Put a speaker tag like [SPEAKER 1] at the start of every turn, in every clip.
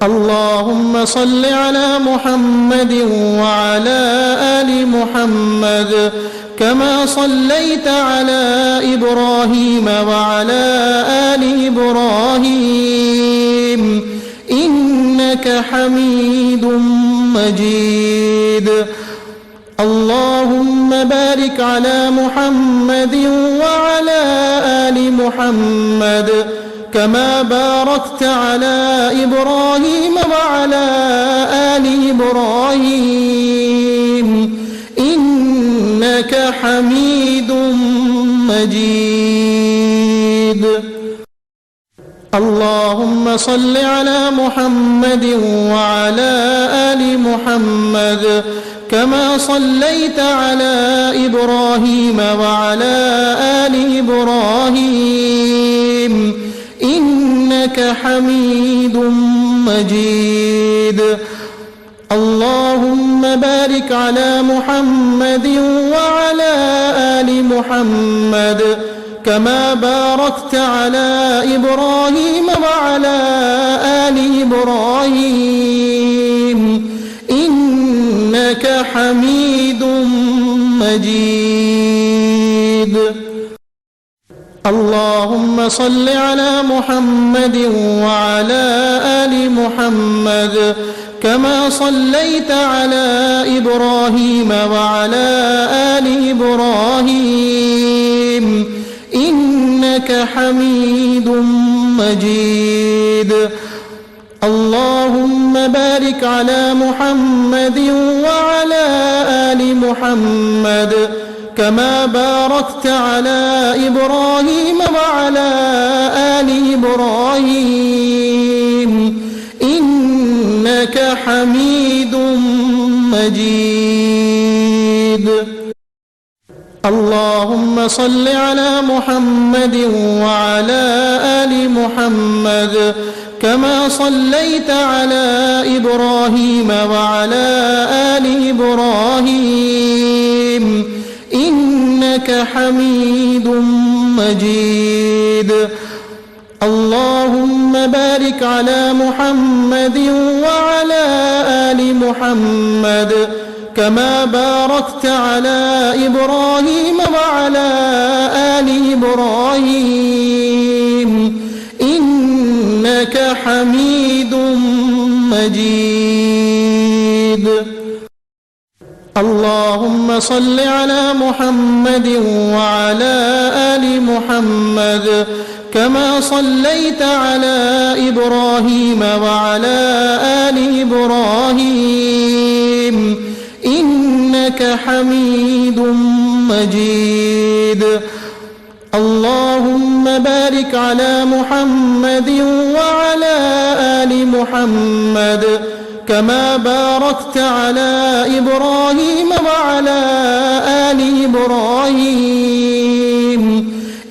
[SPEAKER 1] اللهم صل على محمد وعلى آل محمد كما صليت على إبراهيم وعلى آل إبراهيم إنك حميد مجيد. اللهم بارك على محمد وعلى آل محمد كما باركت على إبراهيم وعلى آل إبراهيم إنك حميد مجيد. اللهم صل على محمد وعلى آل محمد كما صليت على إبراهيم وعلى آل إبراهيم إنك حميد مجيد. اللهم بارك على محمد وعلى آل محمد كما باركت على إبراهيم وعلى آل إبراهيم إنك حميد مجيد. اللهم صل على محمد وعلى آل محمد كما صليت على إبراهيم وعلى آل إبراهيم إنك حميد مجيد. اللهم بارك على محمد وعلى آل محمد كما باركت على إبراهيم وعلى آل إبراهيم إنك حميد مجيد. اللهم صل على محمد وعلى آل محمد كما صليت على إبراهيم وعلى آل إبراهيم إنك حميد مجيد. اللهم بارك على محمد وعلى آل محمد كما باركت على إبراهيم وعلى آل إبراهيم إنك حميد مجيد. اللهم صل على محمد وعلى آل محمد كما صليت على إبراهيم وعلى آل إبراهيم إنك حميد مجيد. اللهم بارك على محمد وعلى آل محمد كما باركت على إبراهيم وعلى آل إبراهيم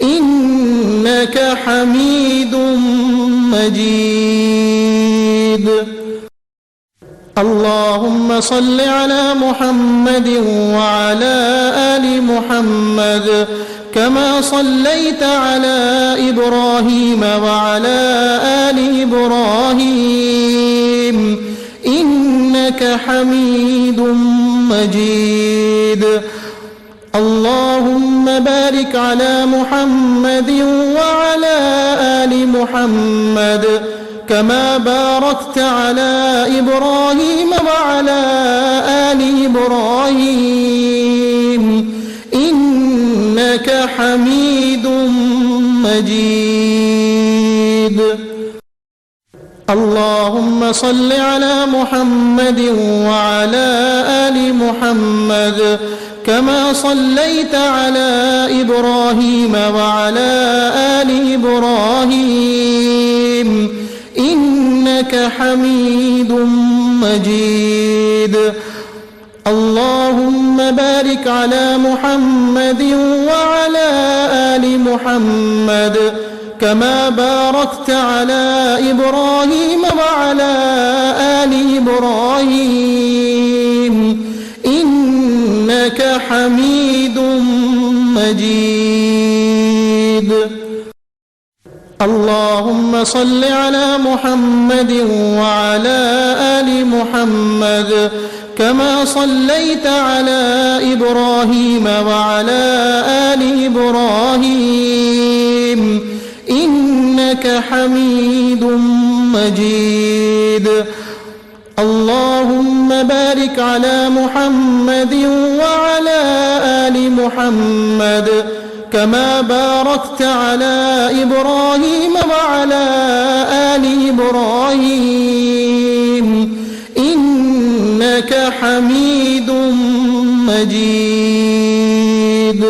[SPEAKER 1] إنك حميد مجيد. اللهم صل على محمد وعلى آل محمد كما صليت على إبراهيم وعلى آل إبراهيم إنك حميد مجيد. اللهم بارك على محمد وعلى آل محمد كما باركت على إبراهيم وعلى آل إبراهيم إنك حميد مجيد. اللهم صل على محمد وعلى آل محمد كما صليت على إبراهيم وعلى آل إبراهيم إنك حميد مجيد. اللهم بارك على محمد وعلى آل محمد كما باركت على إبراهيم وعلى آل إبراهيم إنك حميد مجيد. اللهم صل على محمد وعلى آل محمد كما صليت على إبراهيم وعلى آل إبراهيم إنك حميد مجيد. اللهم بارك على محمد وعلى آل محمد كما باركت على إبراهيم وعلى آل إبراهيم إنك حميد مجيد.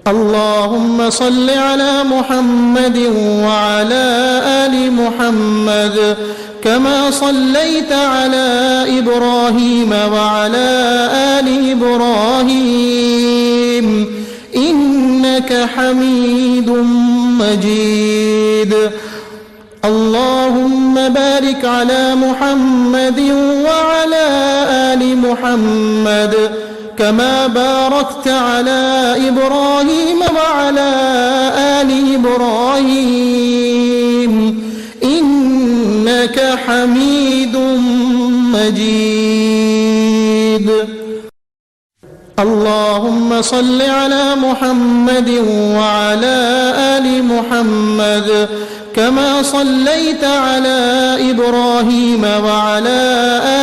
[SPEAKER 1] اللهم صل على محمد وعلى آل محمد كما صليت على إبراهيم وعلى آل إبراهيم إنك حميد مجيد. اللهم بارك على محمد وعلى آل محمد كما باركت على إبراهيم وعلى آل إبراهيم إنك حميد مجيد. اللهم صل على محمد وعلى آل محمد كما صليت على إبراهيم وعلى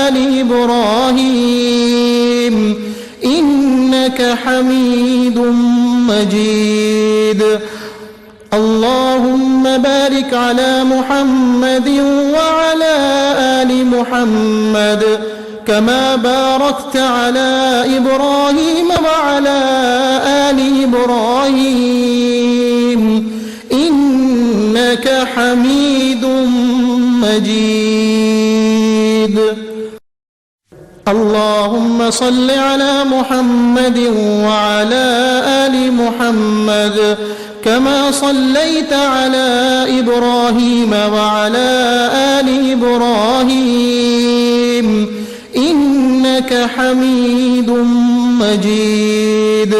[SPEAKER 1] آل إبراهيم إنك حميد مجيد. اللهم بارك على محمد وعلى آل محمد كما باركت على إبراهيم وعلى آل إبراهيم إنك حميد مجيد. اللهم صل على محمد وعلى آل محمد كما صليت على إبراهيم وعلى آل إبراهيم إنك حميد مجيد.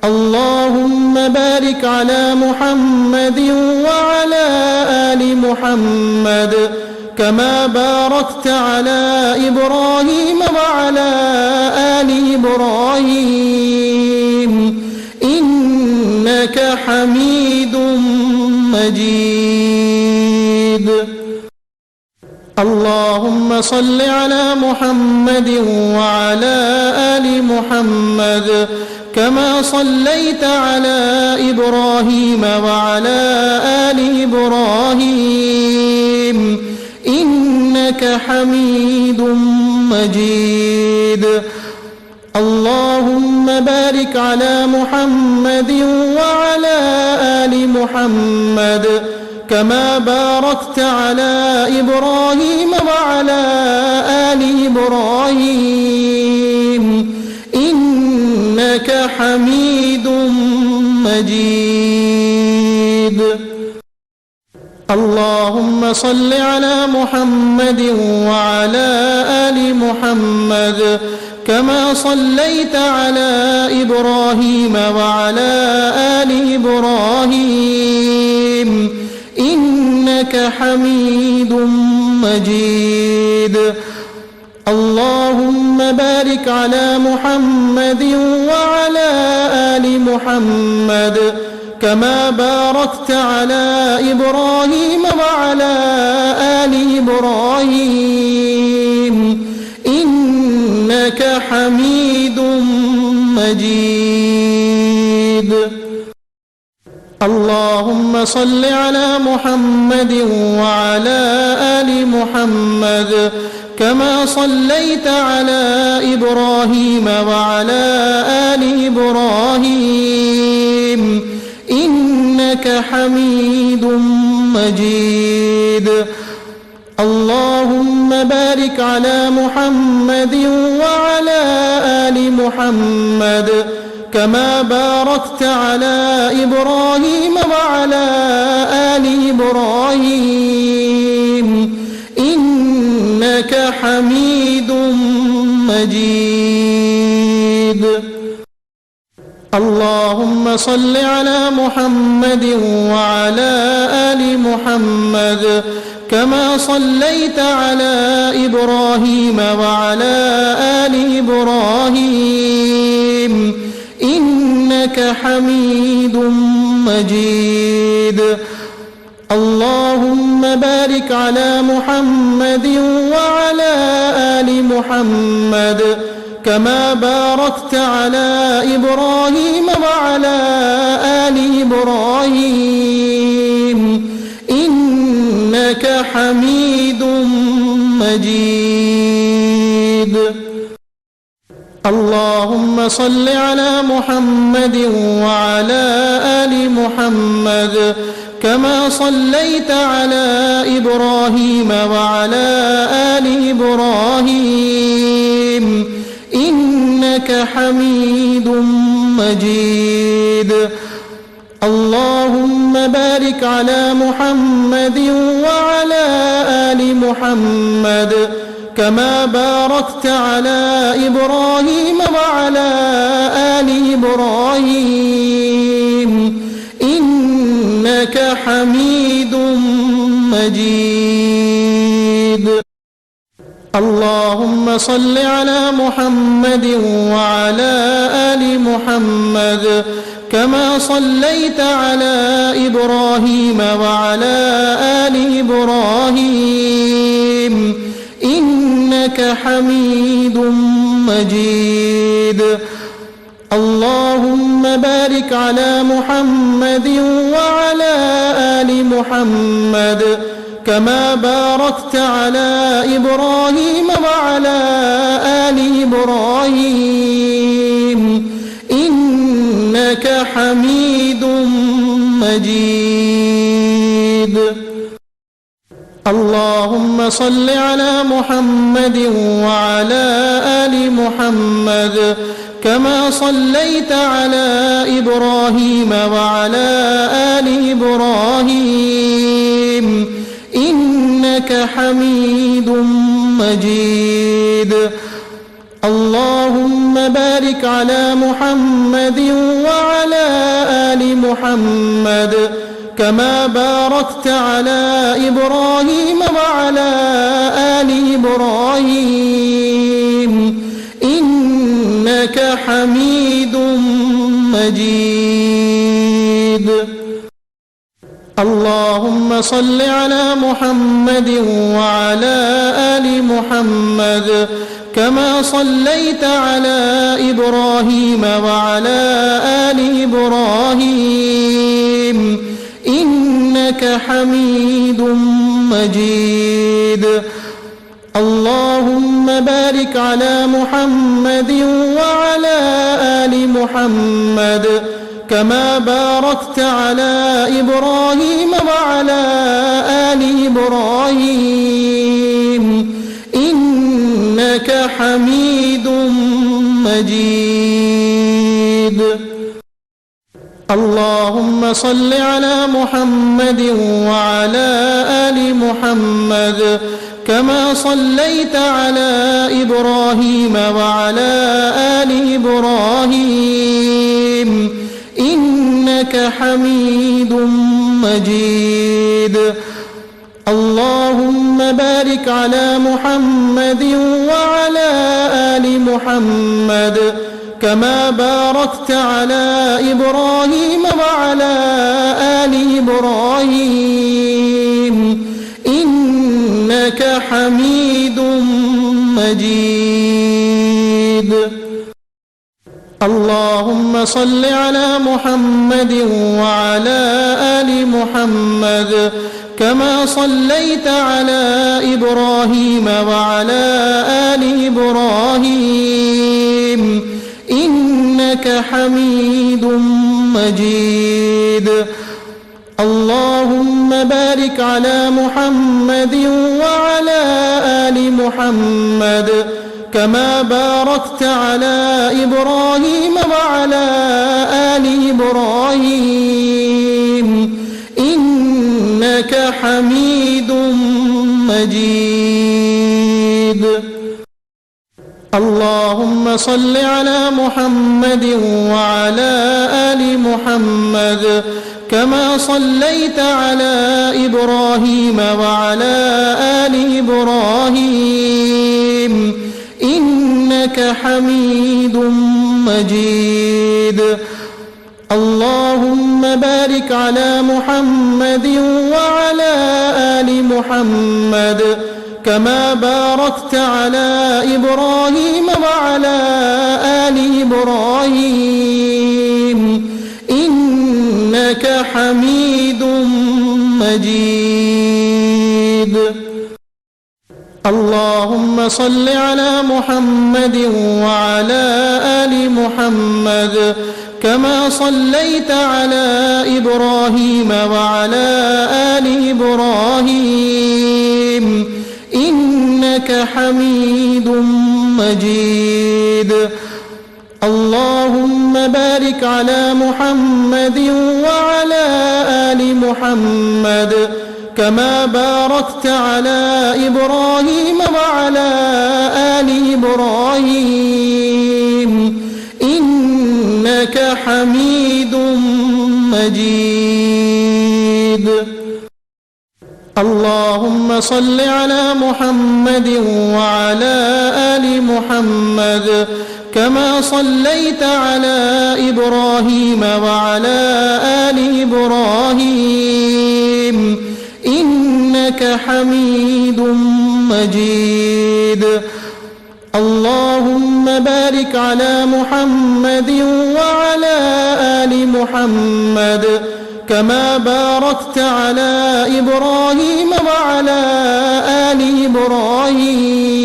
[SPEAKER 1] اللهم بارك على محمد وعلى آل محمد كما باركت على إبراهيم وعلى آل إبراهيم إنك حميد مجيد. اللهم صل على محمد وعلى آل محمد كما صليت على إبراهيم وعلى آل إبراهيم إنك حميد مجيد. اللهم بارك على محمد وعلى آل محمد كما باركت على إبراهيم وعلى آل إبراهيم إنك حميد مجيد. اللهم صل على محمد وعلى آل محمد كما صليت على إبراهيم وعلى آل إبراهيم إنك حميد مجيد. اللهم بارك على محمد وعلى آل محمد كما باركت على إبراهيم وعلى آل إبراهيم إنك حميد مجيد. اللهم صل على محمد وعلى آل محمد كما صليت على إبراهيم وعلى آل إبراهيم إنك حميد مجيد. اللهم بارك على محمد وعلى آل محمد كما باركت على إبراهيم وعلى آل إبراهيم إنك حميد مجيد. اللهم صل على محمد وعلى آل محمد كما صليت على إبراهيم وعلى آل إبراهيم إنك حميد مجيد. اللهم بارك على محمد وعلى آل محمد كما باركت على إبراهيم وعلى آل إبراهيم إنك حميد مجيد. اللهم صل على محمد وعلى آل محمد كما صليت على إبراهيم وعلى آل إبراهيم إنك حميد مجيد. اللهم بارك على محمد وعلى آل محمد كما باركت على إبراهيم وعلى آل إبراهيم إنك حميد مجيد. اللهم صل على محمد وعلى آل محمد كما صليت على إبراهيم وعلى آل إبراهيم إنك حميد مجيد. اللهم بارك على محمد وعلى آل محمد كما باركت على إبراهيم وعلى آل إبراهيم إنك حميد مجيد. اللهم صل على محمد وعلى آل محمد كما صليت على إبراهيم وعلى آل إبراهيم إنك حميد مجيد. اللهم بارك على محمد وعلى آل محمد كما باركت على إبراهيم وعلى آل إبراهيم إنك حميد مجيد. اللهم صل على محمد وعلى آل محمد كما صليت على إبراهيم وعلى آل إبراهيم إنك حميد مجيد. اللهم بارك على محمد وعلى آل محمد كما باركت على إبراهيم وعلى آل إبراهيم إنك حميد مجيد. اللهم صل على محمد وعلى آل محمد كما صليت على إبراهيم وعلى آل إبراهيم إنك حميد مجيد. اللهم بارك على محمد وعلى آل محمد كما باركت على إبراهيم وعلى آل إبراهيم إنك حميد مجيد. اللهم صل على محمد وعلى آل محمد كما صليت على إبراهيم وعلى آل إبراهيم إنك حميد مجيد. اللهم بارك على محمد وعلى آل محمد كما باركت على إبراهيم وعلى آل إبراهيم إنك حميد مجيد. اللهم صل على محمد وعلى آل محمد كما صليت على إبراهيم وعلى آل إبراهيم إنك حميد مجيد. اللهم بارك على محمد وعلى آل محمد كما باركت على إبراهيم وعلى آل إبراهيم إنك حميد مجيد. اللهم صل على محمد وعلى آل محمد كما صليت على إبراهيم وعلى آل إبراهيم إنك حميد مجيد. اللهم بارك على محمد وعلى آل محمد كما باركت على إبراهيم وعلى آل إبراهيم إنك حميد مجيد. اللهم صل على محمد وعلى آل محمد كما صليت على إبراهيم وعلى آل إبراهيم إنك حميد مجيد. اللهم بارك على محمد وعلى آل محمد كما باركت على إبراهيم وعلى آل إبراهيم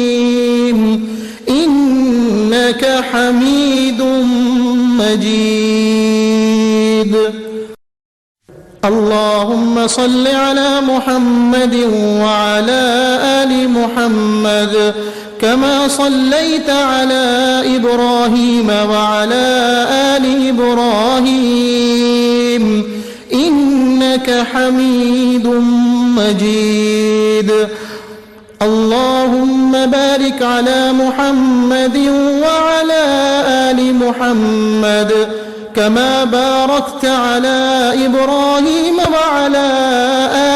[SPEAKER 1] إنك حميد مجيد. اللهم صل على محمد وعلى آل محمد كما صليت على إبراهيم وعلى آل إبراهيم إنك حميد مجيد. اللهم بارك على محمد وعلى آل محمد كما باركت على إبراهيم وعلى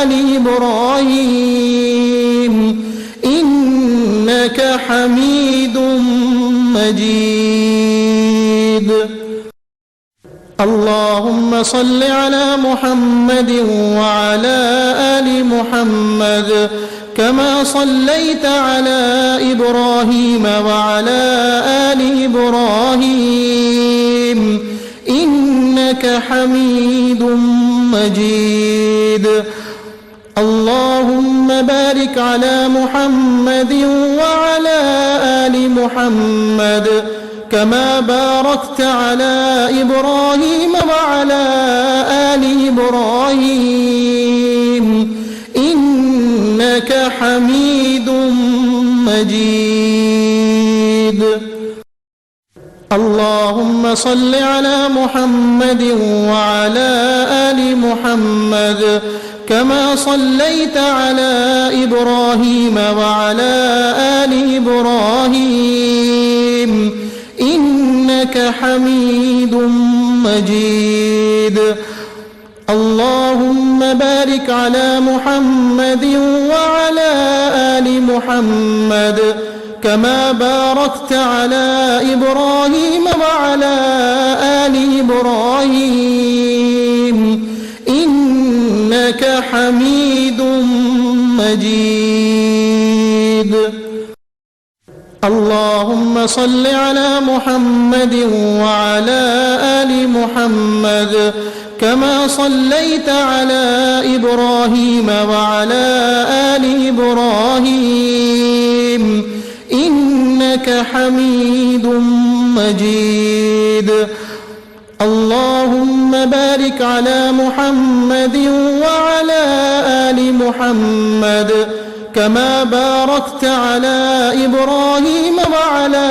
[SPEAKER 1] آل إبراهيم إنك حميد مجيد. اللهم صل على محمد وعلى آل محمد كما صليت على إبراهيم وعلى آل إبراهيم إنك حميد مجيد. اللهم بارك على محمد وعلى آل محمد كما باركت على إبراهيم وعلى آل إبراهيم إنك حميد مجيد. اللهم صل على محمد وعلى آل محمد كما صليت على إبراهيم وعلى آل إبراهيم إنك حميد مجيد. اللهم بارك على محمد وعلى آل محمد كما باركت على إبراهيم وعلى آل إبراهيم إنك حميد مجيد. اللهم صل على محمد وعلى آل محمد كما صليت على إبراهيم وعلى آل إبراهيم إنك حميد مجيد. اللهم بارك على محمد وعلى آل محمد كما باركت على إبراهيم وعلى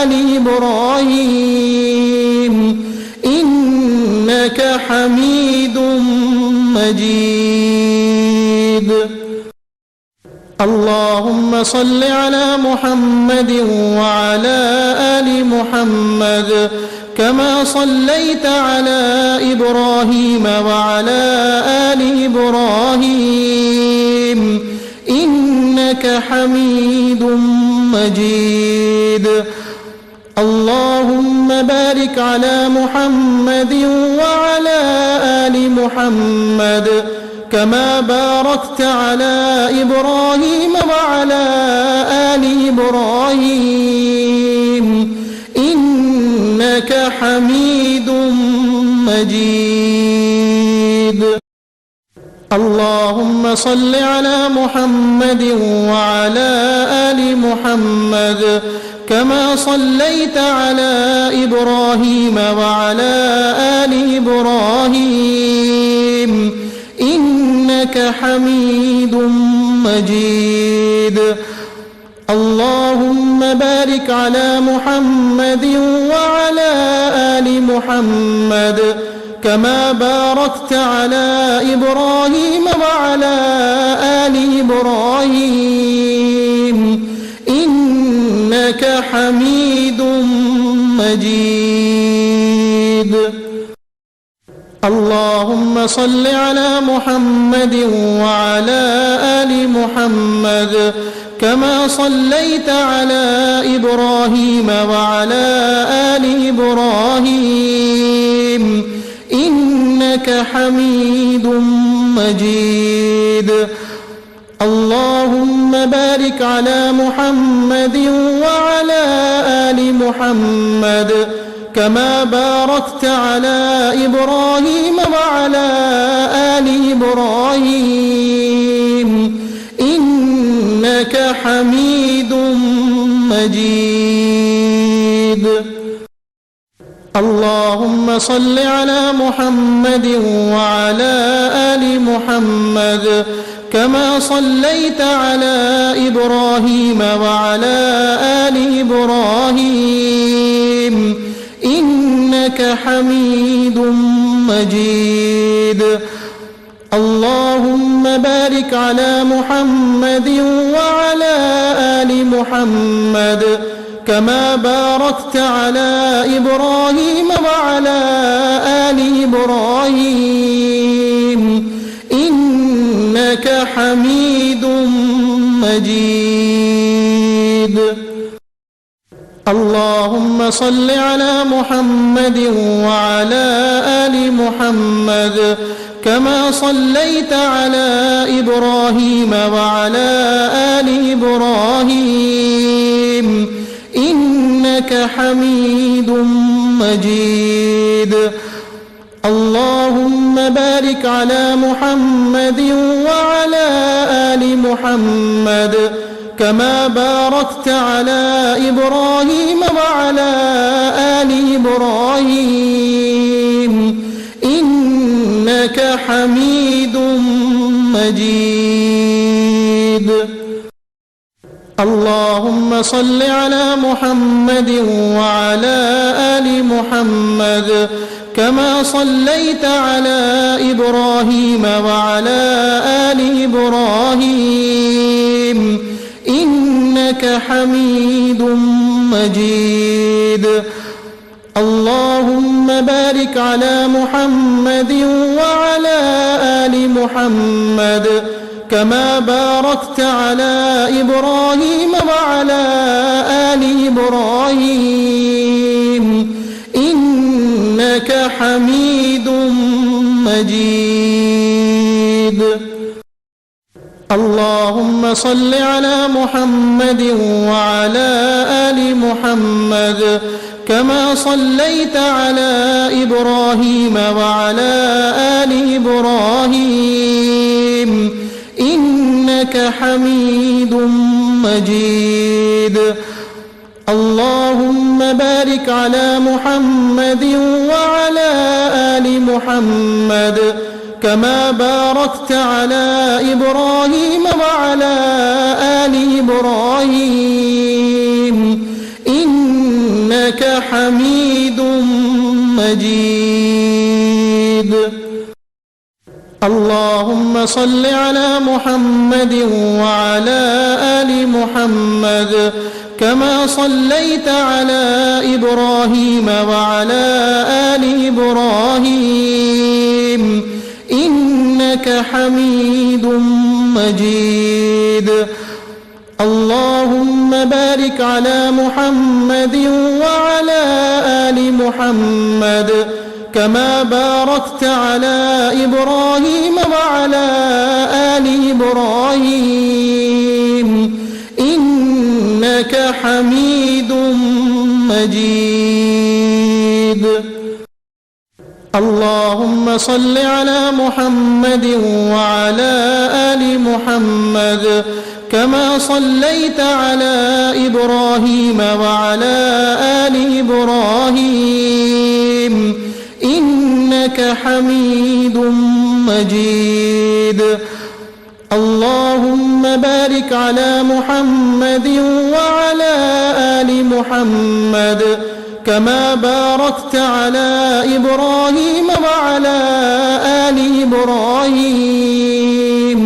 [SPEAKER 1] آل إبراهيم إنك حميد مجيد. اللهم صل على محمد وعلى آل محمد كما صليت على إبراهيم وعلى آل إبراهيم إنك حميد مجيد. اللهم بارك على محمد وعلى آل محمد كما باركت على إبراهيم وعلى آل إبراهيم إنك حميد مجيد. اللهم صل على محمد وعلى آل محمد كما صليت على إبراهيم وعلى آل إبراهيم إنك حميد مجيد. اللهم بارك على محمد وعلى آل محمد كما باركت على إبراهيم وعلى آل إبراهيم إنك حميد مجيد. اللهم صل على محمد وعلى آل محمد كما صليت على إبراهيم وعلى آل إبراهيم إنك حميد مجيد. اللهم بارك على محمد وعلى آل محمد كما باركت على إبراهيم وعلى آل إبراهيم إنك حميد مجيد. اللهم صل على محمد وعلى آل محمد كما صليت على إبراهيم وعلى آل إبراهيم إنك حميد مجيد. اللهم بارك على محمد وعلى آل محمد كما باركت على إبراهيم وعلى آل إبراهيم إنك حميد مجيد. اللهم صل على محمد وعلى آل محمد كما صليت على إبراهيم وعلى آل إبراهيم إنك حميد مجيد. اللهم بارك على محمد وعلى آل محمد كما باركت على إبراهيم وعلى آل إبراهيم إنك حميد مجيد. اللهم صل على محمد وعلى آل محمد كما صليت على إبراهيم وعلى آل إبراهيم إنك حميد مجيد. اللهم بارك على محمد وعلى آل محمد كما باركت على إبراهيم وعلى آل إبراهيم إنك حميد مجيد. اللهم صل على محمد وعلى آل محمد كما صليت على إبراهيم وعلى آل إبراهيم إنك حميد مجيد. اللهم بارك على محمد وعلى آل محمد كما باركت على إبراهيم وعلى آل إبراهيم إنك حميد مجيد. اللهم صل على محمد وعلى آل محمد كما صليت على إبراهيم وعلى آل إبراهيم إنك حميد مجيد. اللهم بارك على محمد وعلى آل محمد كما باركت على إبراهيم وعلى آل إبراهيم إنك حميد مجيد. اللهم صل على محمد وعلى آل محمد كما صليت على إبراهيم وعلى آل إبراهيم إنك حميد مجيد. اللهم بارك على محمد وعلى آل محمد كما باركت على إبراهيم وعلى آل إبراهيم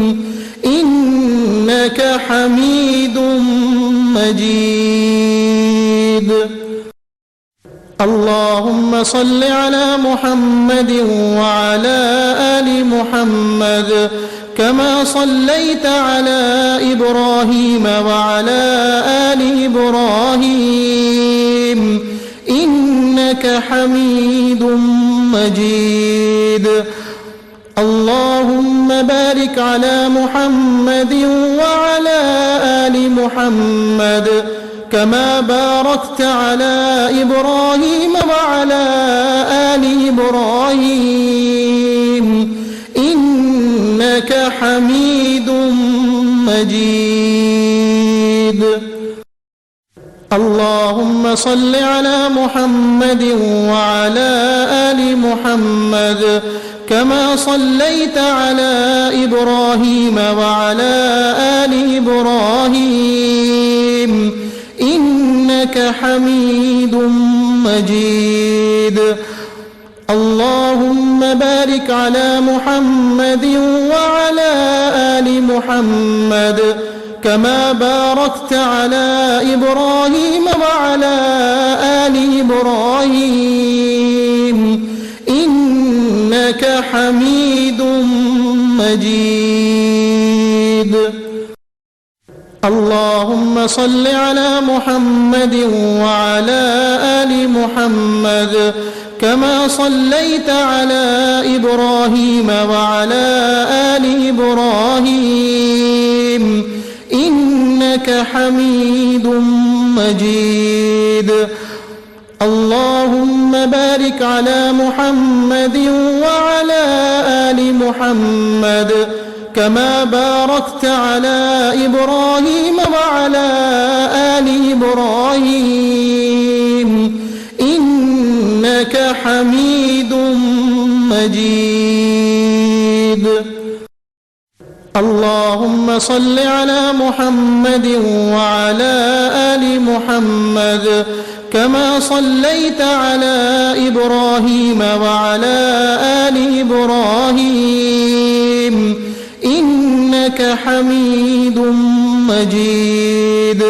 [SPEAKER 1] إنك حميد مجيد. اللهم صل على محمد وعلى آل محمد كما صليت على إبراهيم وعلى آل إبراهيم إنك حميد مجيد. اللهم بارك على محمد وعلى آل محمد كما باركت على إبراهيم وعلى آل إبراهيم إنك حميد مجيد. اللهم صل على محمد وعلى آل محمد كما صليت على إبراهيم وعلى آل إبراهيم إنك حميد مجيد. اللهم بارك على محمد وعلى آل محمد كما باركت على إبراهيم وعلى آل إبراهيم إنك حميد مجيد. اللهم صل على محمد وعلى آل محمد كما صليت على إبراهيم وعلى آل إبراهيم إنك حميد مجيد. اللهم بارك على محمد وعلى آل محمد كما باركت على إبراهيم وعلى آل إبراهيم إنك حميد مجيد. اللهم صل على محمد وعلى آل محمد كما صليت على إبراهيم وعلى آل إبراهيم إنك حميد مجيد.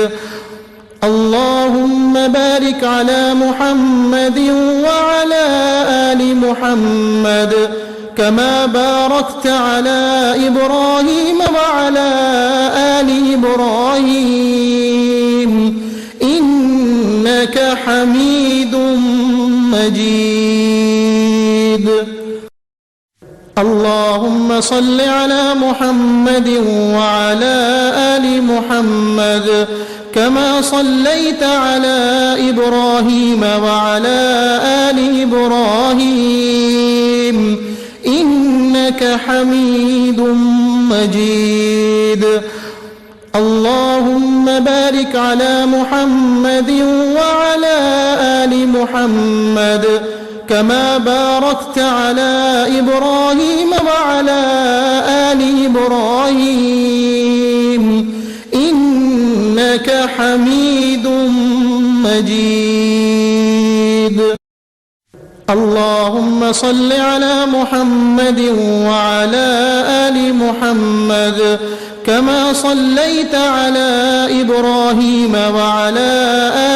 [SPEAKER 1] اللهم بارك على محمد وعلى آل محمد كما باركت على إبراهيم وعلى آل إبراهيم إنك حميد مجيد. اللهم صل على محمد وعلى آل محمد كما صليت على إبراهيم وعلى آل إبراهيم إنك حميد مجيد. اللهم بارك على محمد وعلى آل محمد كما باركت على إبراهيم وعلى آل إبراهيم إنك حميد مجيد. اللهم صل على محمد وعلى آل محمد كما صليت على إبراهيم وعلى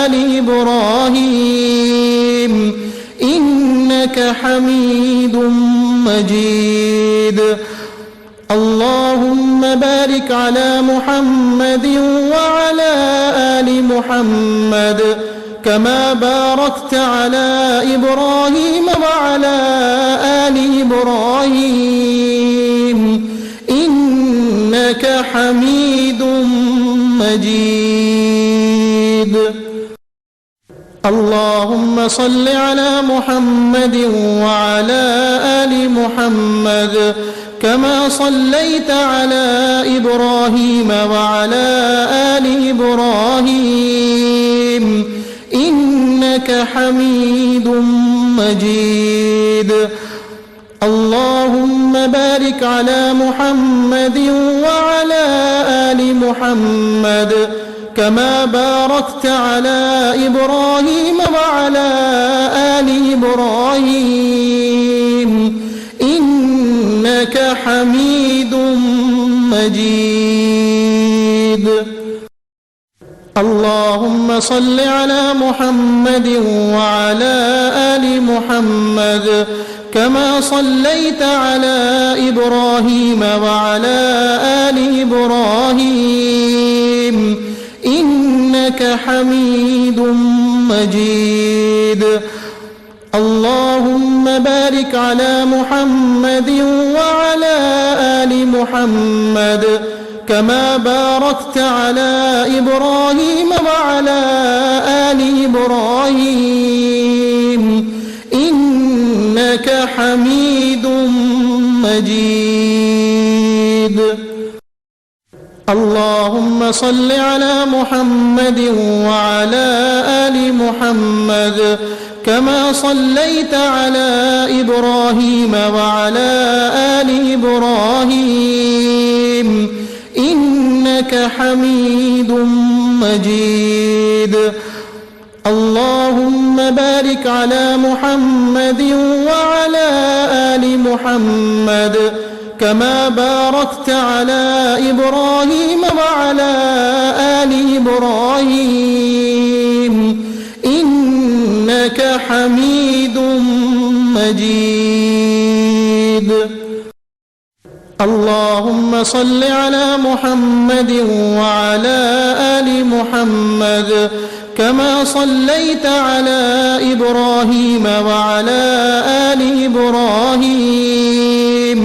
[SPEAKER 1] آل إبراهيم إنك حميد مجيد. اللهم بارك على محمد وعلى آل محمد كما باركت على إبراهيم وعلى آل إبراهيم إنك حميد مجيد. اللهم صل على محمد وعلى آل محمد كما صليت على إبراهيم وعلى آل إبراهيم إنك حميد مجيد. اللهم بارك على محمد وعلى آل محمد كما باركت على إبراهيم وعلى آل إبراهيم إنك حميد مجيد. اللهم صل على محمد وعلى آل محمد كما صليت على إبراهيم وعلى آل إبراهيم إنك حميد مجيد. اللهم بارك على محمد وعلى آل محمد كما باركت على إبراهيم وعلى آل إبراهيم إنك حميد مجيد. اللهم صل على محمد وعلى آل محمد كما صليت على إبراهيم وعلى آل إبراهيم إنك حميد مجيد. اللهم بارك على محمد وعلى آل محمد كما باركت على إبراهيم وعلى آل إبراهيم إنك حميد مجيد. اللهم صل على محمد وعلى آل محمد كما صليت على إبراهيم وعلى آل إبراهيم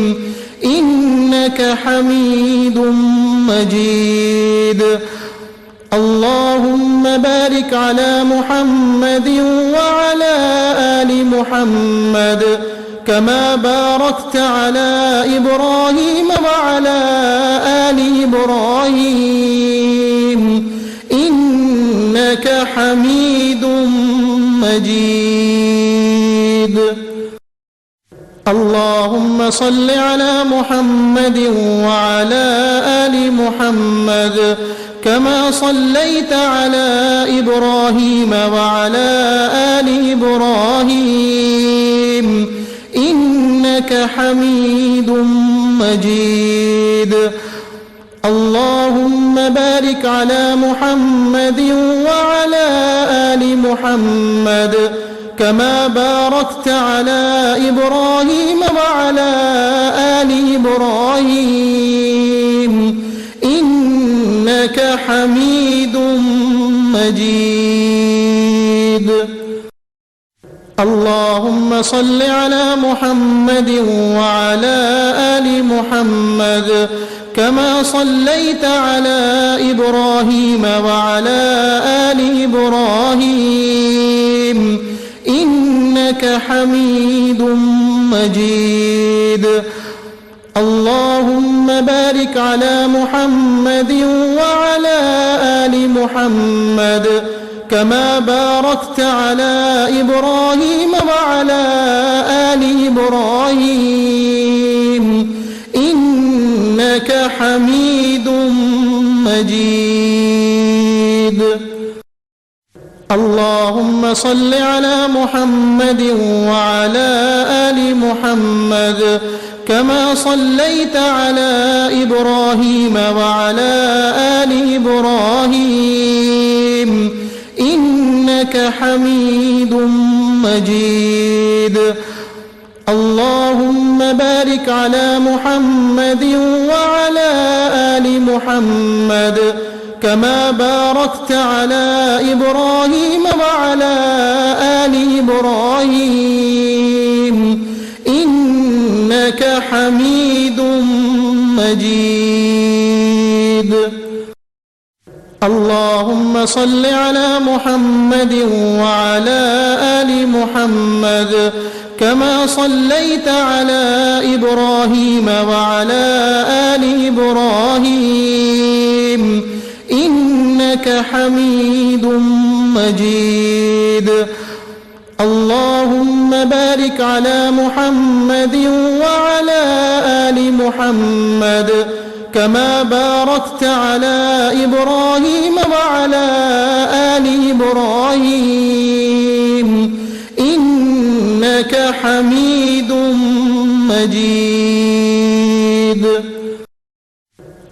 [SPEAKER 1] إنك حميد مجيد. اللهم بارك على محمد وعلى آل محمد كما باركت على إبراهيم وعلى آل إبراهيم إنك حميد مجيد. اللهم صل على محمد وعلى آل محمد كما صليت على إبراهيم وعلى آل إبراهيم إنك حميد مجيد. اللهم بارك على محمد وعلى آل محمد كما باركت على إبراهيم وعلى آل إبراهيم إنك حميد مجيد. اللهم صل على محمد وعلى آل محمد كما صليت على إبراهيم وعلى آل إبراهيم إنك حميد مجيد. اللهم بارك على محمد وعلى آل محمد كما باركت على إبراهيم وعلى آل إبراهيم إنك حميد مجيد. اللهم صل على محمد وعلى آل محمد كما صليت على إبراهيم وعلى آل إبراهيم إنك حميد مجيد. اللهم بارك على محمد وعلى آل محمد كما باركت على إبراهيم وعلى آل إبراهيم إنك حميد مجيد. اللهم صل على محمد وعلى آل محمد كما صليت على إبراهيم وعلى آل إبراهيم إنك حميد مجيد. اللهم بارك على محمد وعلى آل محمد كما باركت على إبراهيم وعلى آل إبراهيم إنك حميد مجيد.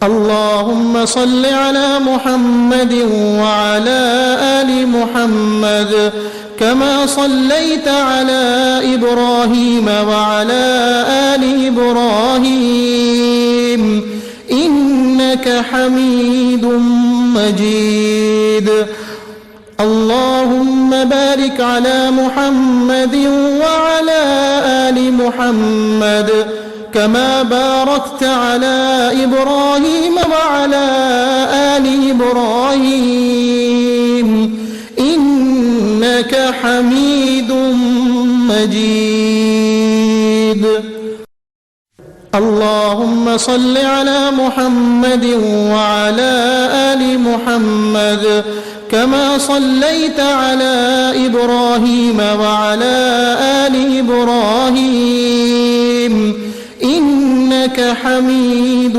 [SPEAKER 1] اللهم صل على محمد وعلى آل محمد كما صليت على إبراهيم وعلى آل إبراهيم إنك حميد مجيد. اللهم بارك على محمد وعلى آل محمد كما باركت على إبراهيم وعلى آل إبراهيم إنك حميد مجيد. اللهم صل على محمد وعلى آل محمد كما صليت على إبراهيم وعلى آل إبراهيم إنك حميد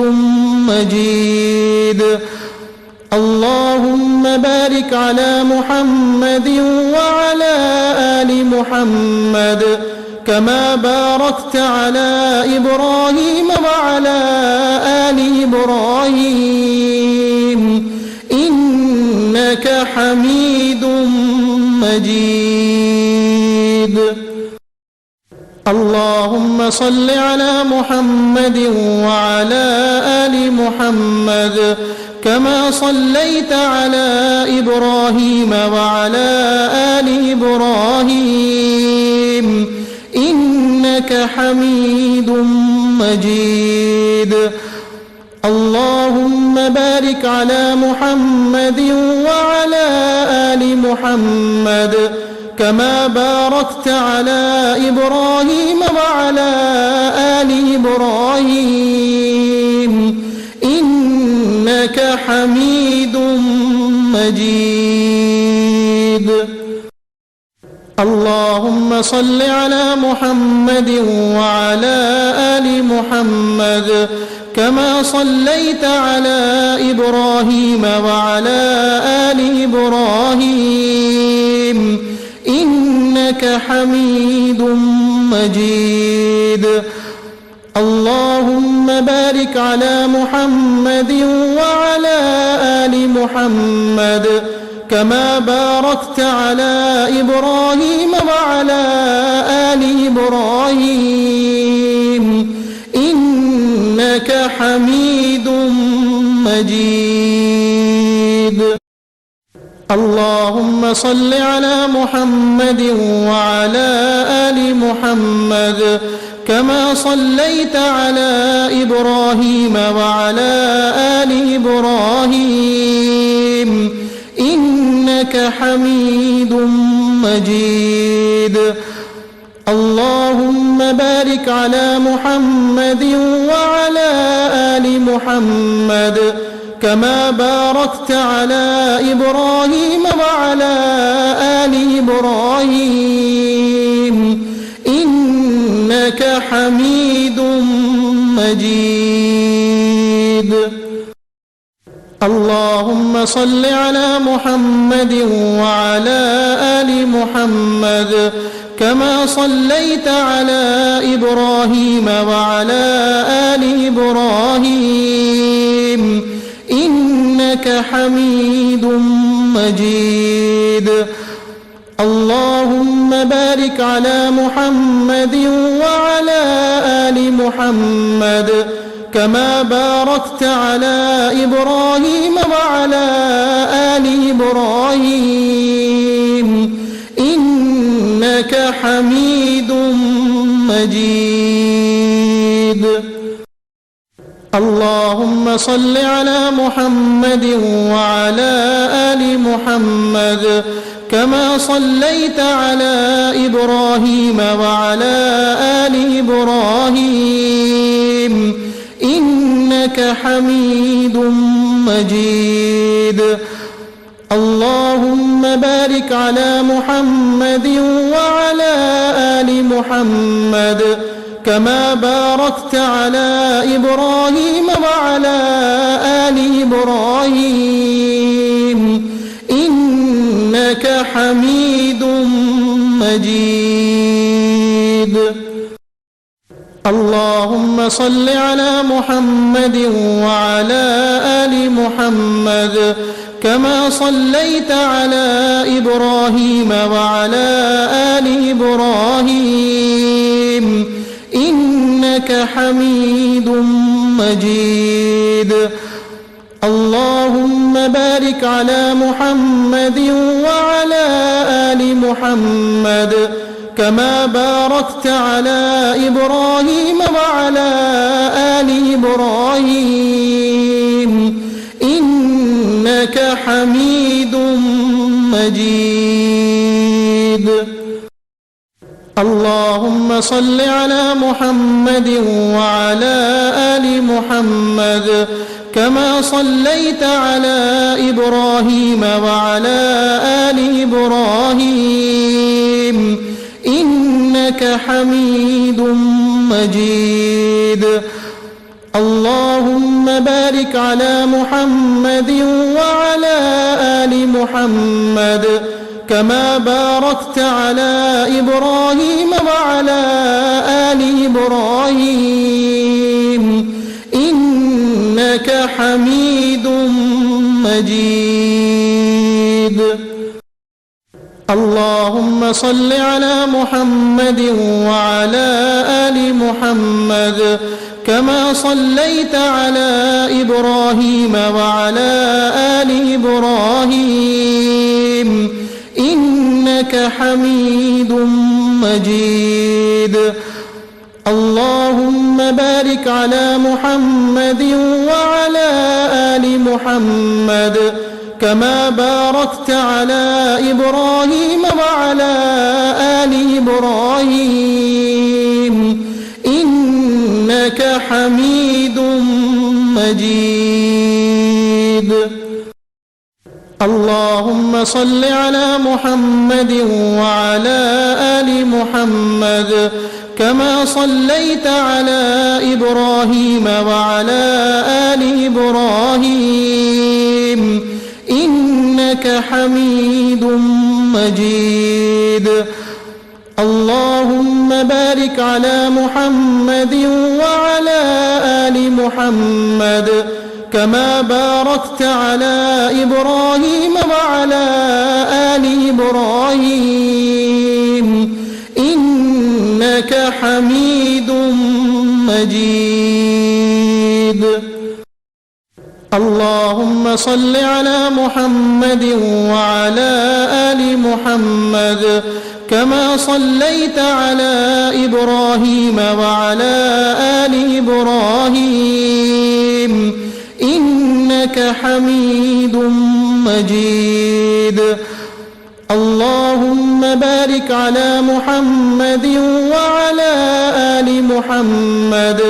[SPEAKER 1] مجيد. اللهم بارك على محمد وعلى آل محمد كما باركت على إبراهيم وعلى آل إبراهيم إنك حميد مجيد. اللهم صل على محمد وعلى آل محمد كما صليت على إبراهيم وعلى آل إبراهيم إنك حميد مجيد. اللهم بارك على محمد وعلى آل محمد كما باركت على إبراهيم وعلى آل إبراهيم إنك حميد مجيد. اللهم صل على محمد وعلى آل محمد كما صليت على إبراهيم وعلى آل إبراهيم إنك حميد مجيد. اللهم بارك على محمد وعلى آل محمد كما باركت على إبراهيم وعلى آل إبراهيم إنك حميد مجيد. اللهم صل على محمد وعلى آل محمد كما صليت على إبراهيم وعلى آل إبراهيم إنك حميد مجيد. اللهم بارك على محمد وعلى آل محمد كما باركت على إبراهيم وعلى آل إبراهيم إنك حميد مجيد. اللهم صل على محمد وعلى آل محمد كما صليت على إبراهيم وعلى آل إبراهيم إنك حميد مجيد. اللهم بارك على محمد وعلى آل محمد كما باركت على إبراهيم وعلى آل إبراهيم إنك حميد مجيد. اللهم صل على محمد وعلى آل محمد كما صليت على إبراهيم وعلى آل إبراهيم إنك حميد مجيد. اللهم بارك على محمد وعلى آل محمد كما باركت على إبراهيم وعلى آل إبراهيم إنك حميد مجيد. اللهم صل على محمد وعلى آل محمد كما صليت على إبراهيم وعلى آل إبراهيم إنك حميد مجيد. اللهم بارك على محمد وعلى آل محمد كما باركت على إبراهيم وعلى آل إبراهيم إنك حميد مجيد. اللهم صل على محمد وعلى آل محمد كما صليت على إبراهيم وعلى آل إبراهيم إنك حميد مجيد. اللهم بارك على محمد وعلى آل محمد كما باركت على إبراهيم وعلى آل إبراهيم إنك حميد مجيد. اللهم صل على محمد وعلى آل محمد كما صليت على إبراهيم وعلى آل إبراهيم إنك حميد مجيد. اللهم بارك على محمد وعلى آل محمد كما باركت على إبراهيم وعلى آل إبراهيم إنك حميد مجيد. اللهم صل على محمد وعلى آل محمد كما صليت على إبراهيم وعلى آل إبراهيم إنك حميد مجيد. اللهم بارك على محمد وعلى آل محمد كما باركت على إبراهيم وعلى آل إبراهيم إنك حميد مجيد. اللهم صل على محمد وعلى آل محمد كما صليت على إبراهيم وعلى آل إبراهيم إنك حميد مجيد. اللهم بارك على محمد وعلى آل محمد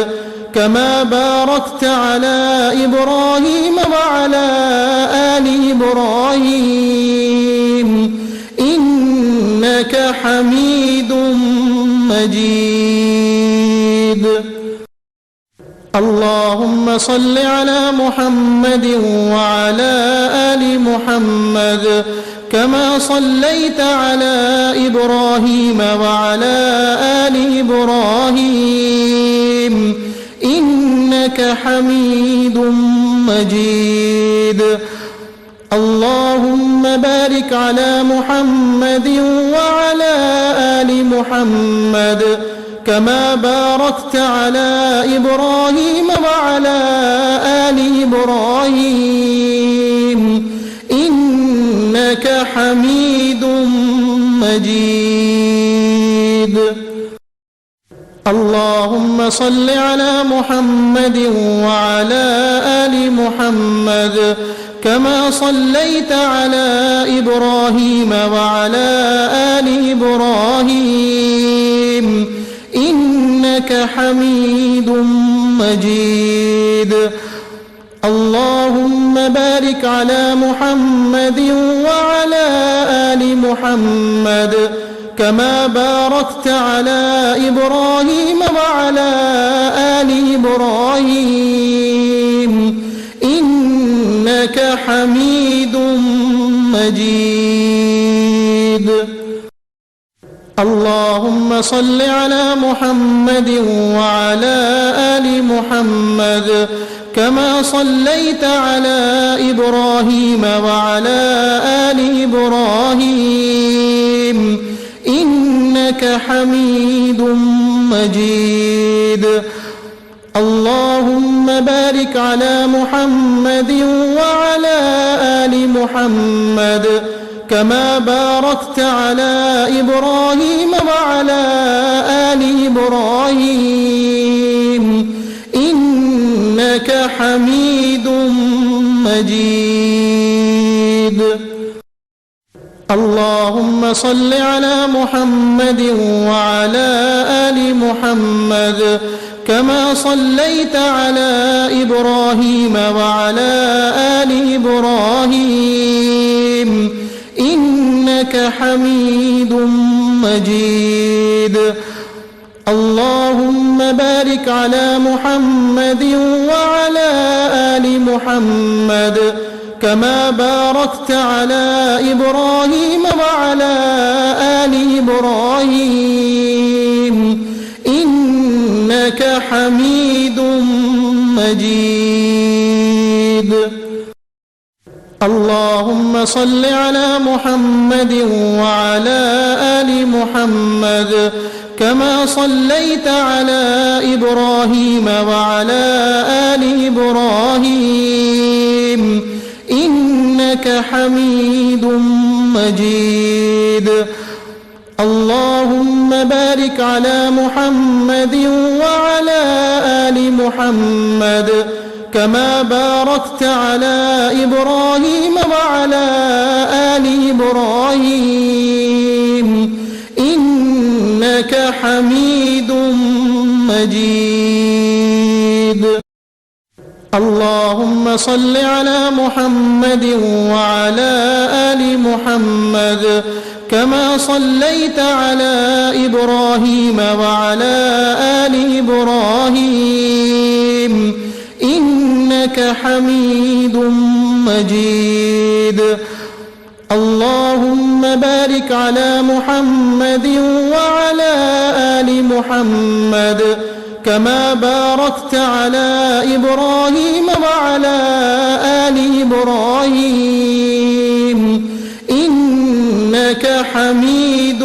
[SPEAKER 1] كما باركت على إبراهيم وعلى آل إبراهيم إنك حميد مجيد. اللهم صل على محمد وعلى آل محمد كما صليت على إبراهيم وعلى آل إبراهيم إنك حميد مجيد. اللهم بارك على محمد وعلى آل محمد كما باركت على إبراهيم وعلى آل إبراهيم إنك حميد مجيد. اللهم صل على محمد وعلى آل محمد كما صليت على إبراهيم وعلى آل إبراهيم إنك حميد مجيد. اللهم بارك على محمد وعلى آل محمد كما باركت على إبراهيم وعلى آل إبراهيم إنك حميد مجيد. اللهم صل على محمد وعلى آل محمد كما صليت على إبراهيم وعلى آل إبراهيم إنك حميد مجيد. اللهم بارك على محمد وعلى آل محمد كما باركت على إبراهيم وعلى آل إبراهيم إنك حميد مجيد. اللهم صل على محمد وعلى آل محمد كما صليت على إبراهيم وعلى آل إبراهيم إنك حميد مجيد. اللهم بارك على محمد وعلى آل محمد كما باركت على إبراهيم وعلى آل إبراهيم إنك حميد مجيد. اللهم صل على محمد وعلى آل محمد كما صليت على إبراهيم وعلى آل إبراهيم إنك حميد مجيد. اللهم بارك على محمد وعلى آل محمد كما باركت على إبراهيم وعلى آل إبراهيم إنك حميد مجيد. اللهم صل على محمد وعلى آل محمد كما صليت على إبراهيم وعلى آل إبراهيم إنك حميد مجيد. اللهم بارك على محمد وعلى آل محمد كما باركت على إبراهيم وعلى آل إبراهيم إنك حميد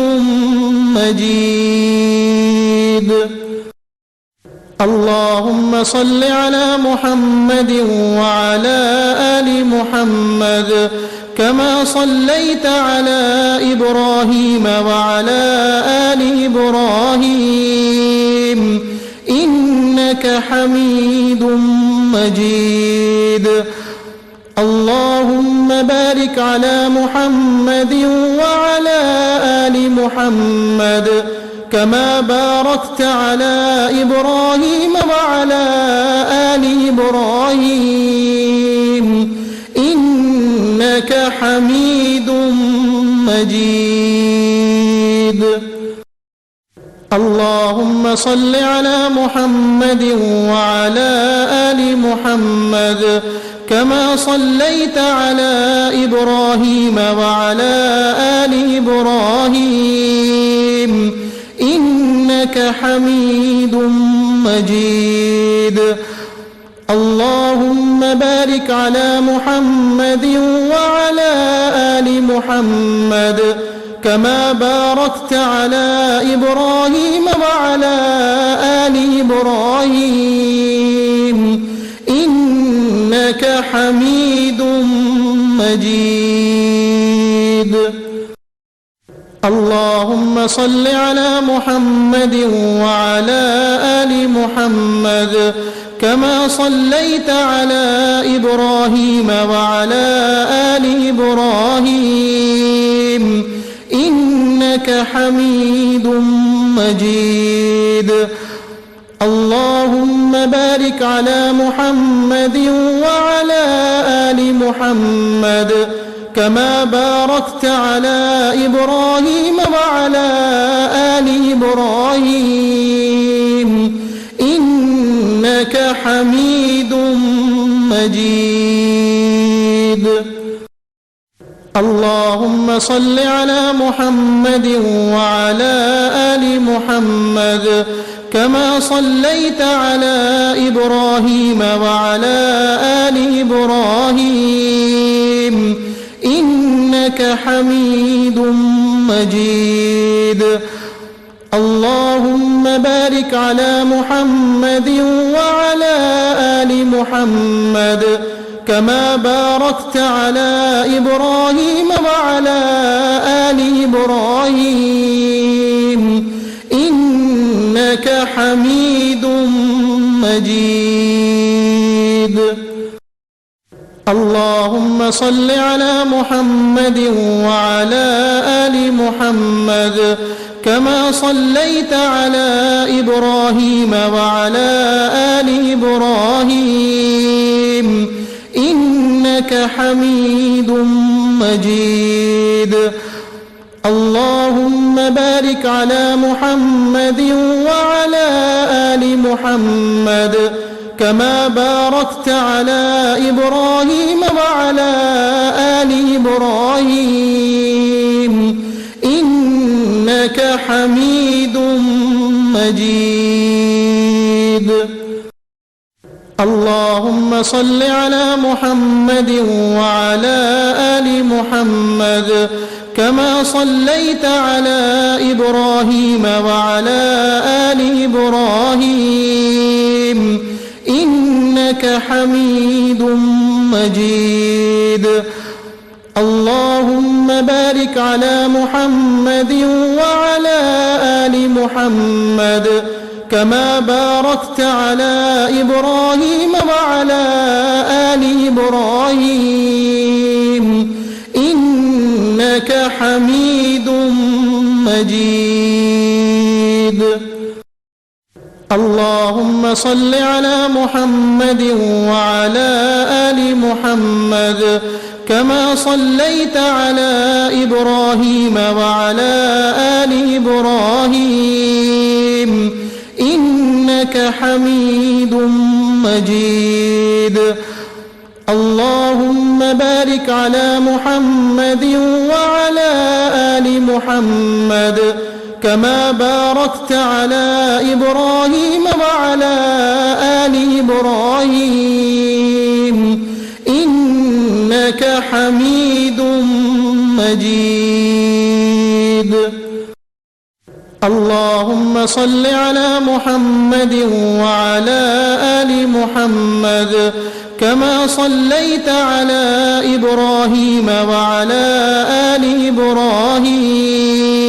[SPEAKER 1] مجيد. اللهم صل على محمد وعلى آل محمد كما صليت على إبراهيم وعلى آل إبراهيم إنك حميد مجيد. اللهم بارك على محمد وعلى آل محمد كما باركت على إبراهيم وعلى آل إبراهيم إنك حميد مجيد. الله اللهم صل على محمد وعلى آل محمد كما صليت على إبراهيم وعلى آل إبراهيم إنك حميد مجيد. اللهم بارك على محمد وعلى آل محمد كما باركت على إبراهيم وعلى آل إبراهيم إنك حميد مجيد. اللهم صل على محمد وعلى آل محمد كما صليت على إبراهيم وعلى آل إبراهيم إنك حميد مجيد. اللهم بارك على محمد وعلى آل محمد كما باركت على إبراهيم وعلى آل إبراهيم إنك حميد مجيد. اللهم صل على محمد وعلى آل محمد كما صليت على إبراهيم وعلى آل إبراهيم إنك حميد مجيد. اللهم بارك على محمد وعلى آل محمد كما باركت على إبراهيم وعلى آل إبراهيم إنك حميد مجيد. اللهم صل على محمد وعلى آل محمد كما صليت على إبراهيم وعلى آل إبراهيم إنك حميد مجيد. اللهم بارك على محمد وعلى آل محمد كما باركت على إبراهيم وعلى آل إبراهيم إنك حميد مجيد. اللهم صل على محمد وعلى آل محمد كما صليت على إبراهيم وعلى آل إبراهيم إنك حميد مجيد. اللهم بارك على محمد وعلى آل محمد كما باركت على إبراهيم وعلى آل إبراهيم إنك حميد مجيد. اللهم صل على محمد وعلى آل محمد كما صليت على إبراهيم وعلى آل إبراهيم إنك حميد مجيد. اللهم بارك على محمد وعلى آل محمد كما باركت على إبراهيم وعلى آل إبراهيم إنك حميد مجيد. اللهم صل على محمد وعلى آل محمد كما صليت على إبراهيم وعلى آل إبراهيم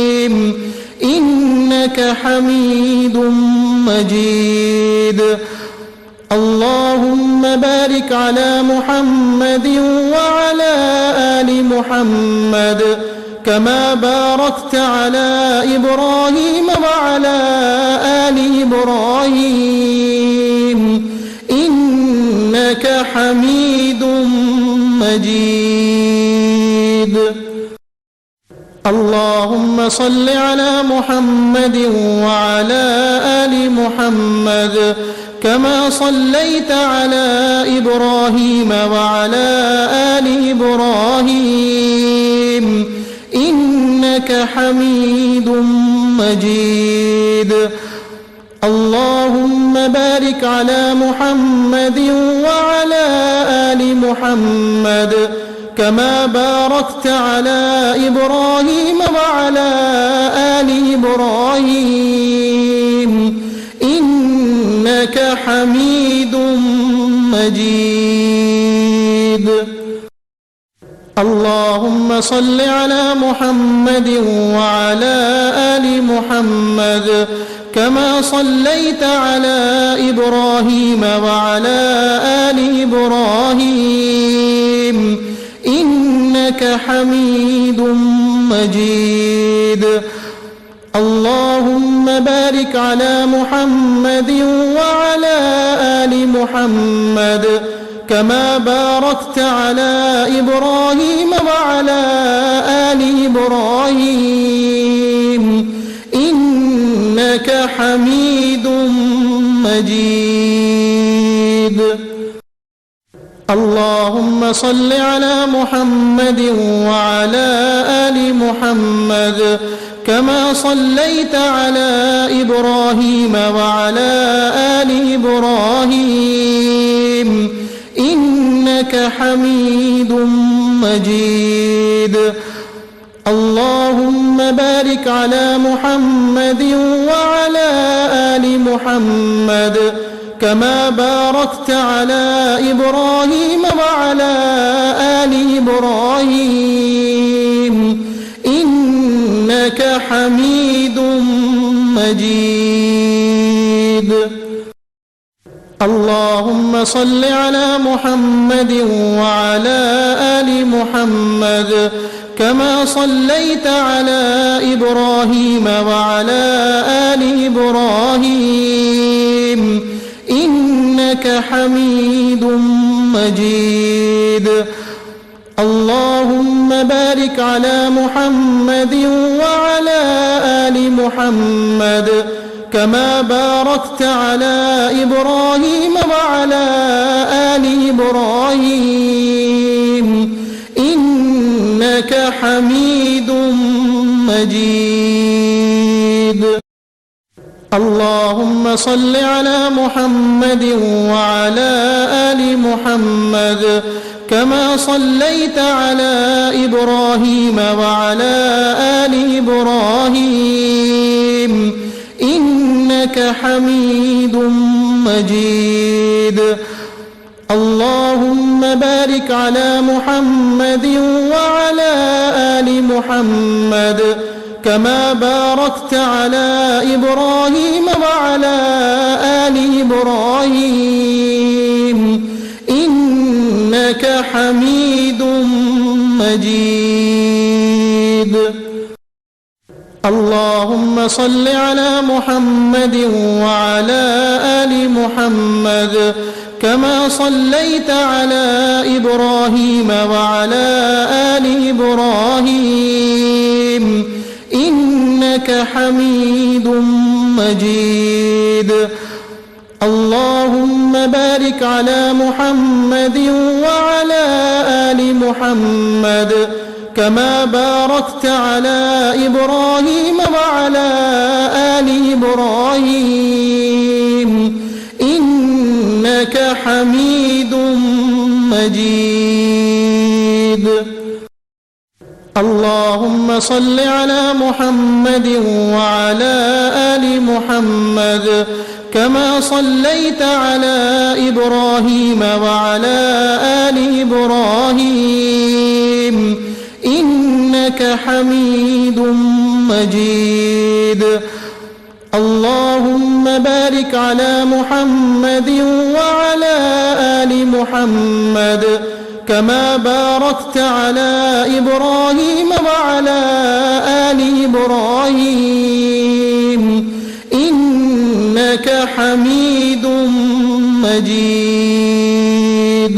[SPEAKER 1] إنك حميد مجيد. اللهم بارك على محمد وعلى آل محمد كما باركت على إبراهيم وعلى آل إبراهيم إنك حميد مجيد. اللهم صل على محمد وعلى آل محمد كما صليت على إبراهيم وعلى آل إبراهيم إنك حميد مجيد. اللهم بارك على محمد وعلى آل محمد كما باركت على إبراهيم وعلى آل إبراهيم إنك حميد مجيد. اللهم صل على محمد وعلى آل محمد كما صليت على إبراهيم وعلى آل إبراهيم إنك حميد مجيد. اللهم بارك على محمد وعلى آل محمد كما باركت على إبراهيم وعلى آل إبراهيم إنك حميد مجيد. اللهم صل على محمد وعلى آل محمد كما صليت على إبراهيم وعلى آل إبراهيم إنك حميد مجيد. اللهم بارك على محمد وعلى آل محمد كما باركت على إبراهيم وعلى آل إبراهيم إنك حميد مجيد. اللهم صل على محمد وعلى آل محمد كما صليت على إبراهيم وعلى آل إبراهيم إنك حميد مجيد. اللهم بارك على محمد وعلى آل محمد كما باركت على إبراهيم وعلى آل إبراهيم إنك حميد مجيد. اللهم صل على محمد وعلى آل محمد كما صليت على إبراهيم وعلى آل إبراهيم إنك حميد مجيد. اللهم بارك على محمد وعلى آل محمد كما باركت على إبراهيم وعلى آل إبراهيم إنك حميد مجيد. اللهم صل على محمد وعلى آل محمد كما صليت على إبراهيم وعلى آل إبراهيم إنك حميد مجيد. اللهم بارك على محمد وعلى آل محمد كما باركت على إبراهيم وعلى آل إبراهيم إنك حميد مجيد. اللهم صل على محمد وعلى آل محمد كما صليت على إبراهيم وعلى آل إبراهيم إنك حميد مجيد. اللهم بارك على محمد وعلى آل محمد كما باركت على إبراهيم وعلى آل إبراهيم إنك حميد مجيد.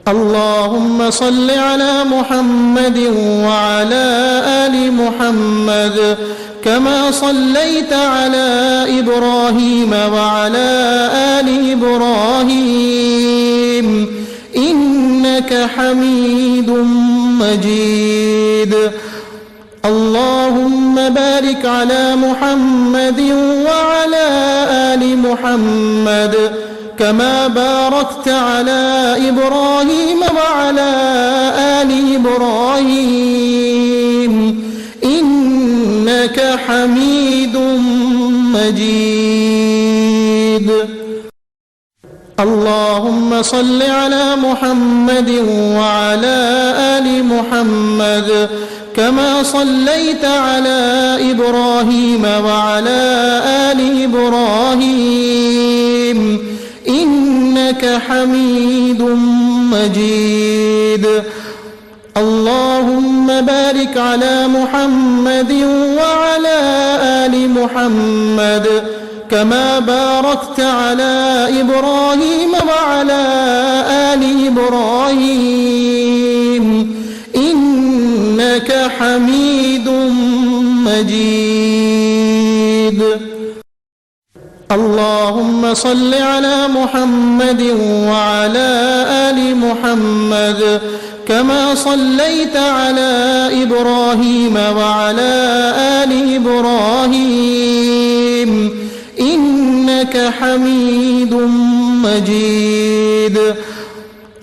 [SPEAKER 1] اللهم صل على محمد وعلى آل محمد كما صليت على إبراهيم وعلى آل إبراهيم إنك حميد مجيد. اللهم بارك على محمد وعلى آل محمد كما باركت على إبراهيم وعلى آل إبراهيم إنك حميد مجيد. اللهم صل على محمد وعلى آل محمد كما صليت على إبراهيم وعلى آل إبراهيم إنك حميد مجيد. اللهم بارك على محمد وعلى آل محمد كما باركت على إبراهيم وعلى آل إبراهيم إنك حميد مجيد. اللهم صل على محمد وعلى آل محمد كما صليت على إبراهيم وعلى آل إبراهيم إنك حميد مجيد.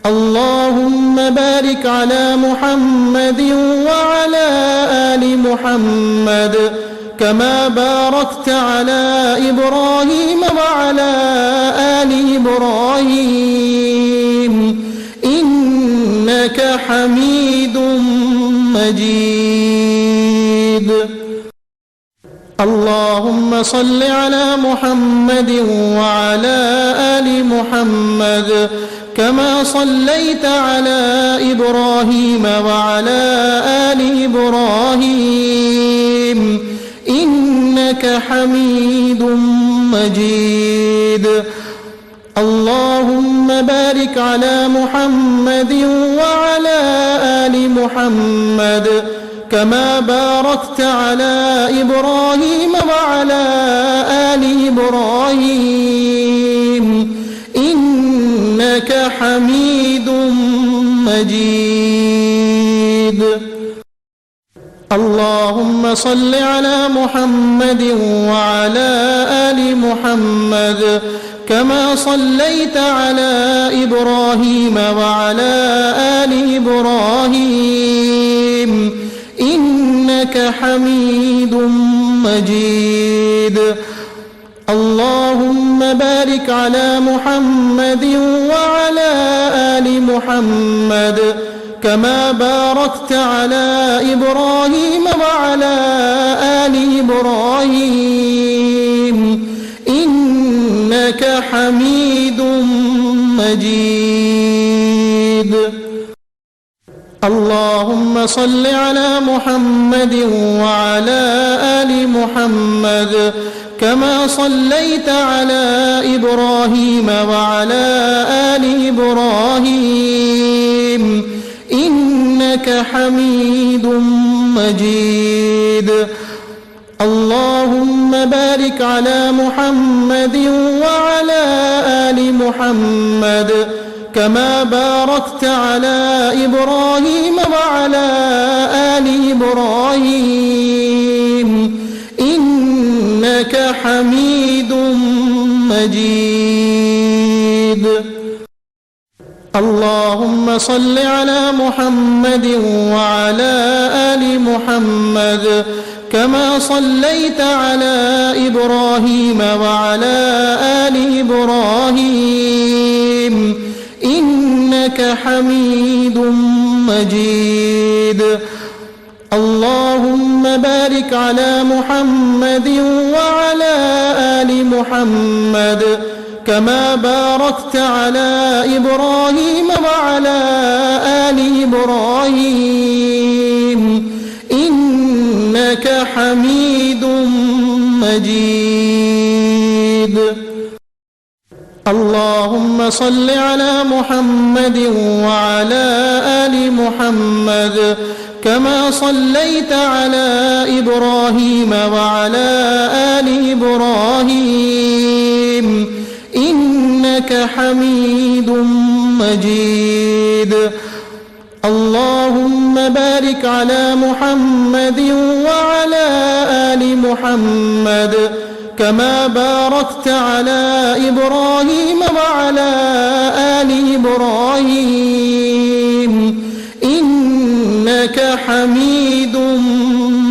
[SPEAKER 1] اللهم بارك على محمد وعلى آل محمد كما باركت على إبراهيم وعلى آل إبراهيم إنك حميد مجيد. اللهم صل على محمد وعلى آل محمد كما صليت على إبراهيم وعلى آل إبراهيم إنك حميد مجيد. اللهم بارك على محمد وعلى آل محمد كما باركت على إبراهيم وعلى آل إبراهيم إنك حميد مجيد. اللهم صل على محمد وعلى آل محمد كما صليت على إبراهيم وعلى آل إبراهيم إنك حميد مجيد. اللهم بارك على محمد وعلى آل محمد كما باركت على إبراهيم وعلى آل إبراهيم إنك حميد مجيد. اللهم صل على محمد وعلى آل محمد كما صليت على إبراهيم وعلى آل إبراهيم إنك حميد مجيد. اللهم بارك على محمد وعلى آل محمد كما باركت على إبراهيم وعلى آل إبراهيم إنك حميد مجيد. اللهم صل على محمد وعلى آل محمد كما صليت على إبراهيم وعلى آل إبراهيم إنك حميد مجيد. اللهم بارك على محمد وعلى آل محمد كما باركت على إبراهيم وعلى آل إبراهيم إنك حميد مجيد. الله اللهم صل على محمد وعلى آل محمد كما صليت على إبراهيم وعلى آل إبراهيم إنك حميد مجيد. اللهم بارك على محمد وعلى آل محمد كما باركت على إبراهيم وعلى آل إبراهيم إنك حميد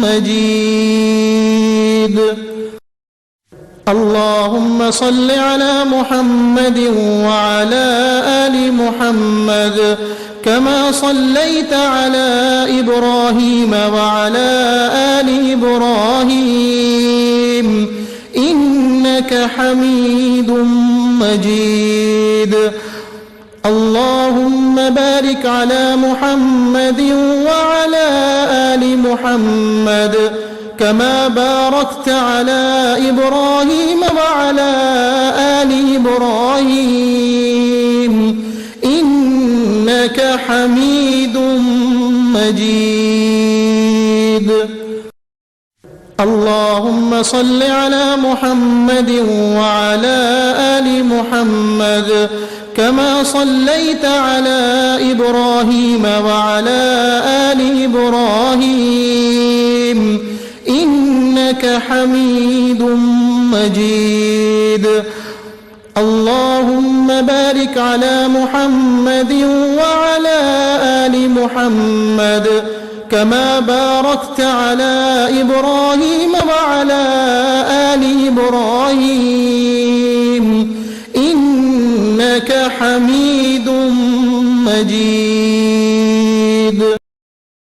[SPEAKER 1] مجيد. اللهم صل على محمد وعلى آل محمد كما صليت على إبراهيم وعلى آل إبراهيم إنك حميد مجيد. اللهم بارك على محمد وعلى آل محمد كما باركت على إبراهيم وعلى آل إبراهيم إنك حميد مجيد. اللهم صل على محمد وعلى آل محمد كما صليت على إبراهيم وعلى آل إبراهيم إنك حميد مجيد. اللهم بارك على محمد وعلى آل محمد كما باركت على إبراهيم وعلى آل إبراهيم إنك حميد مجيد.